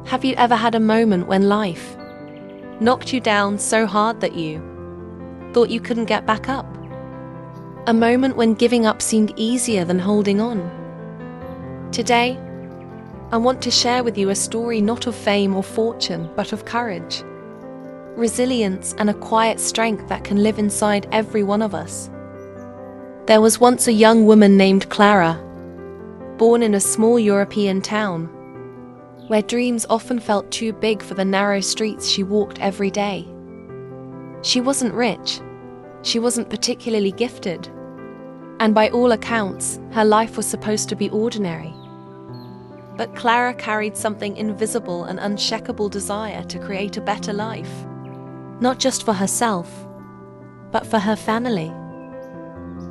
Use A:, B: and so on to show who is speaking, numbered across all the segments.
A: Have you ever had a moment when life knocked you down so hard that you thought you couldn't get back up? A moment when giving up seemed easier than holding on? Today, I want to share with you a story not of fame or fortune, but of courage, resilience, and a quiet strength that can live inside every one of us. There was once a young woman named Clara, born in a small European town, where dreams often felt too big for the narrow streets she walked every day. She wasn't rich, she wasn't particularly gifted, and by all accounts, her life was supposed to be ordinary. But Clara carried something invisible and unshakable desire to create a better life, not just for herself, but for her family.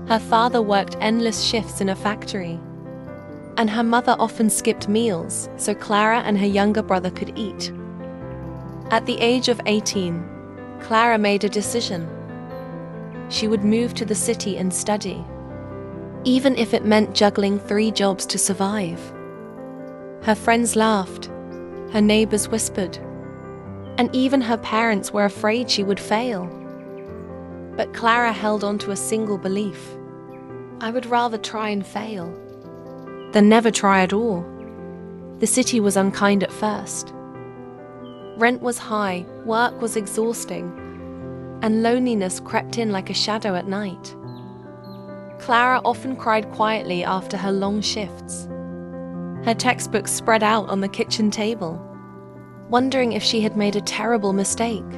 A: Her father worked endless shifts in a factory, and her mother often skipped meals so Clara and her younger brother could eat. At the age of 18, Clara made a decision. She would move to the city and study, even if it meant juggling 3 jobs to survive. Her friends laughed, her neighbors whispered, and even her parents were afraid she would fail. But Clara held on to a single belief: I would rather try and fail than never try at all. The city was unkind at first. Rent was high, work was exhausting, and loneliness crept in like a shadow at night. Clara often cried quietly after her long shifts, her textbooks spread out on the kitchen table, wondering if she had made a terrible mistake.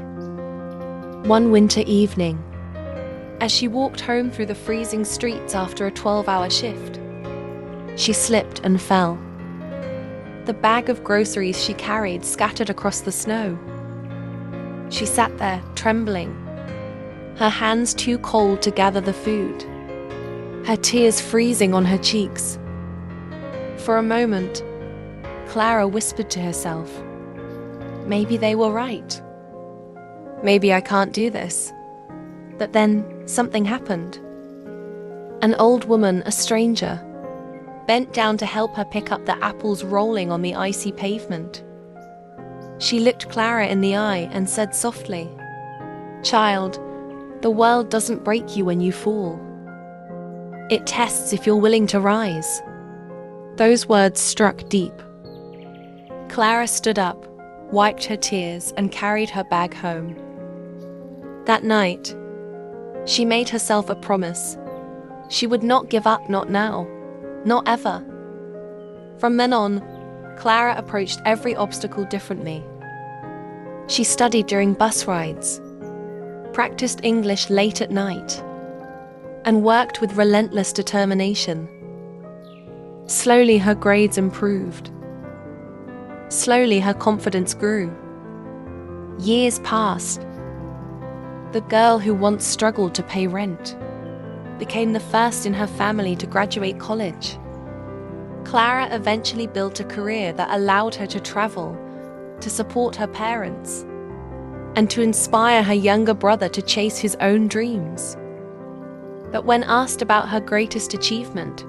A: One winter evening, as she walked home through the freezing streets after a 12-hour shift, she slipped and fell. The bag of groceries she carried scattered across the snow. She sat there, trembling, her hands too cold to gather the food, her tears freezing on her cheeks. For a moment, Clara whispered to herself, maybe they were right. Maybe I can't do this. But then something happened. An old woman, a stranger, bent down to help her pick up the apples rolling on the icy pavement. She looked Clara in the eye and said softly, "Child, the world doesn't break you when you fall. It tests if you're willing to rise." Those words struck deep. Clara stood up, wiped her tears, and carried her bag home. That night, she made herself a promise. She would not give up, not now, not ever. From then on, Clara approached every obstacle differently. She studied during bus rides, practiced English late at night, and worked with relentless determination. Slowly, her grades improved. Slowly, her confidence grew. Years passed. The girl who once struggled to pay rent became the first in her family to graduate college. Clara eventually built a career that allowed her to travel, to support her parents, and to inspire her younger brother to chase his own dreams. But when asked about her greatest achievement,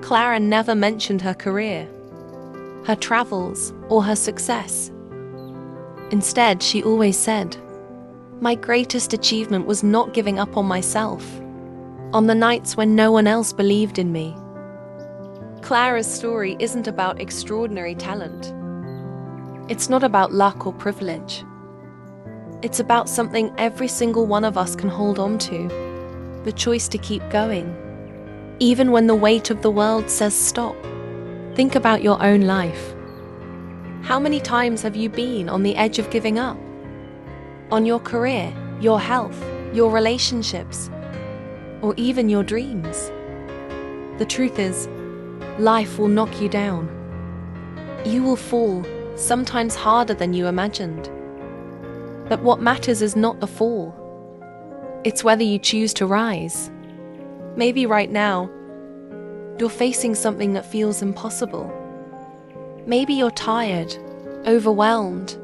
A: Clara never mentioned her career, her travels, or her success. Instead, she always said, "My greatest achievement was not giving up on myself, on the nights when no one else believed in me." Clara's story isn't about extraordinary talent. It's not about luck or privilege. It's about something every single one of us can hold on to, the choice to keep going, even when the weight of the world says stop. Think about your own life. How many times have you been on the edge of giving up? On your career, your health, your relationships, or even your dreams? The truth is, life will knock you down. You will fall, sometimes harder than you imagined. But what matters is not the fall. It's whether you choose to rise. Maybe right now, you're facing something that feels impossible. Maybe you're tired, overwhelmed,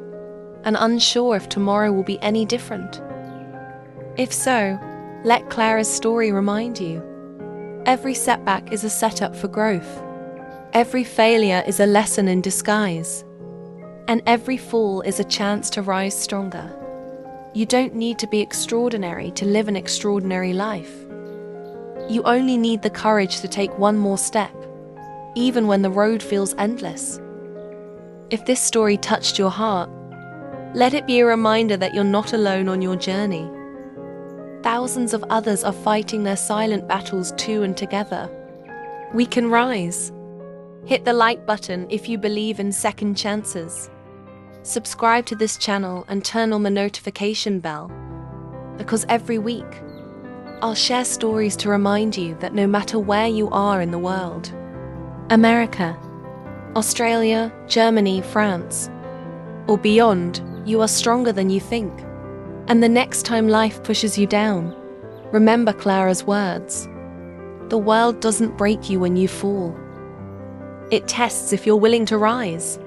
A: and unsure if tomorrow will be any different. If so, let Clara's story remind you. Every setback is a setup for growth. Every failure is a lesson in disguise. And every fall is a chance to rise stronger. You don't need to be extraordinary to live an extraordinary life. You only need the courage to take one more step, even when the road feels endless. If this story touched your heart, let it be a reminder that you're not alone on your journey. Thousands of others are fighting their silent battles too, and together, we can rise. Hit the like button if you believe in second chances. Subscribe to this channel and turn on the notification bell, because every week, I'll share stories to remind you that no matter where you are in the world, America, Australia, Germany, France, or beyond, you are stronger than you think. And the next time life pushes you down, remember Clara's words. The world doesn't break you when you fall. It tests if you're willing to rise.